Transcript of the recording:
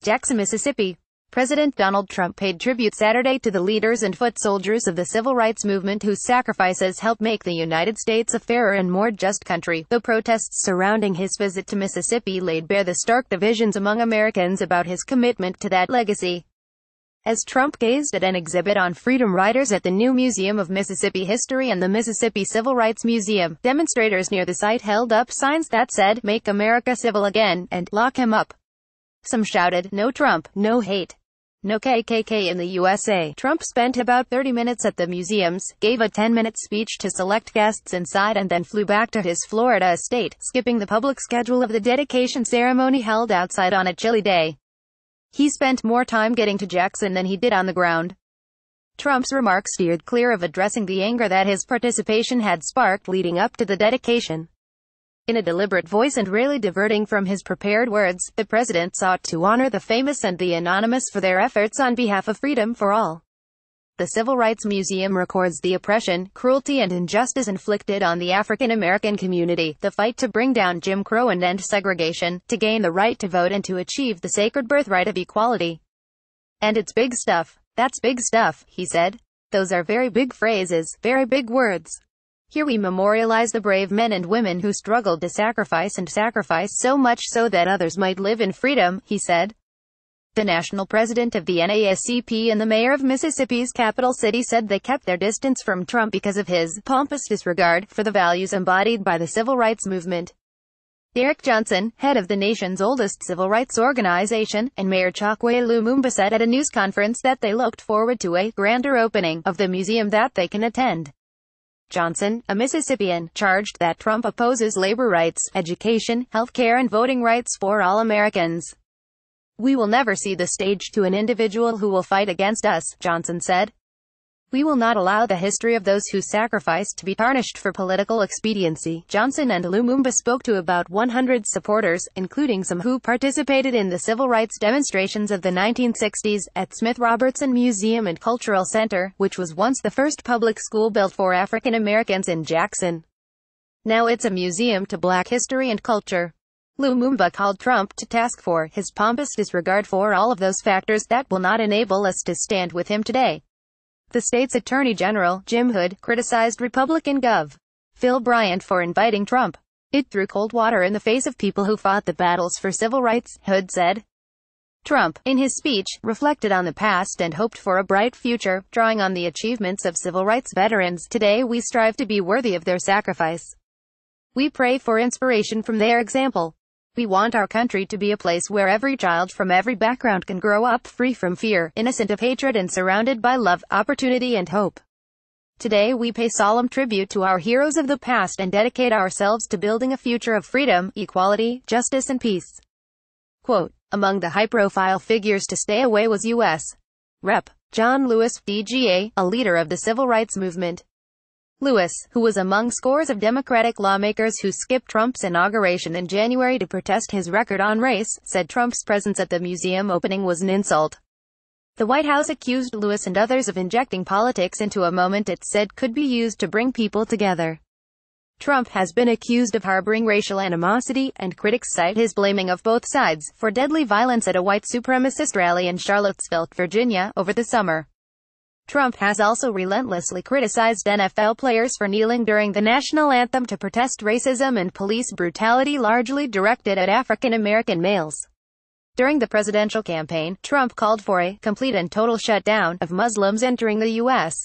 Jackson, Mississippi. President Donald Trump paid tribute Saturday to the leaders and foot soldiers of the civil rights movement whose sacrifices helped make the United States a fairer and more just country. The protests surrounding his visit to Mississippi laid bare the stark divisions among Americans about his commitment to that legacy. As Trump gazed at an exhibit on freedom riders at the new Museum of Mississippi History and the Mississippi Civil Rights Museum, demonstrators near the site held up signs that said, "Make America Civil Again," and "Lock him up." Some shouted, "No Trump, no hate. No KKK in the USA." Trump spent about 30 minutes at the museums, gave a 10-minute speech to select guests inside and then flew back to his Florida estate, skipping the public schedule of the dedication ceremony held outside on a chilly day. He spent more time getting to Jackson than he did on the ground. Trump's remarks steered clear of addressing the anger that his participation had sparked leading up to the dedication. In a deliberate voice and rarely diverting from his prepared words, the president sought to honor the famous and the anonymous for their efforts on behalf of freedom for all. The Civil Rights Museum records the oppression, cruelty and injustice inflicted on the African American community, the fight to bring down Jim Crow and end segregation, to gain the right to vote and to achieve the sacred birthright of equality. "And it's big stuff. That's big stuff," he said. "Those are very big phrases, very big words. Here we memorialize the brave men and women who struggled to sacrifice so much so that others might live in freedom," he said. The national president of the NAACP and the mayor of Mississippi's capital city said they kept their distance from Trump because of his pompous disregard for the values embodied by the civil rights movement. Derek Johnson, head of the nation's oldest civil rights organization, and Mayor Chokwe Lumumba said at a news conference that they looked forward to a grander opening of the museum that they can attend. Johnson, a Mississippian, charged that Trump opposes labor rights, education, health care and voting rights for all Americans. "We will never see the stage to an individual who will fight against us," Johnson said. "We will not allow the history of those who sacrificed to be tarnished for political expediency." Johnson and Lumumba spoke to about 100 supporters, including some who participated in the civil rights demonstrations of the 1960s, at Smith Robertson Museum and Cultural Center, which was once the first public school built for African Americans in Jackson. Now it's a museum to Black history and culture. Lumumba called Trump to task for his pompous disregard for all of those factors that will not enable us to stand with him today. The state's Attorney General, Jim Hood, criticized Republican Gov. Phil Bryant for inviting Trump. "It threw cold water in the face of people who fought the battles for civil rights," Hood said. Trump, in his speech, reflected on the past and hoped for a bright future, drawing on the achievements of civil rights veterans. "Today we strive to be worthy of their sacrifice. We pray for inspiration from their example. We want our country to be a place where every child from every background can grow up free from fear, innocent of hatred and surrounded by love, opportunity and hope. Today we pay solemn tribute to our heroes of the past and dedicate ourselves to building a future of freedom, equality, justice and peace." Quote, among the high-profile figures to stay away was U.S. Rep. John Lewis, DGA, a leader of the civil rights movement. Lewis, who was among scores of Democratic lawmakers who skipped Trump's inauguration in January to protest his record on race, said Trump's presence at the museum opening was an insult. The White House accused Lewis and others of injecting politics into a moment it said could be used to bring people together. Trump has been accused of harboring racial animosity, and critics cite his blaming of both sides for deadly violence at a white supremacist rally in Charlottesville, Virginia, over the summer. Trump has also relentlessly criticized NFL players for kneeling during the national anthem to protest racism and police brutality largely directed at African American males. During the presidential campaign, Trump called for a complete and total shutdown of Muslims entering the U.S.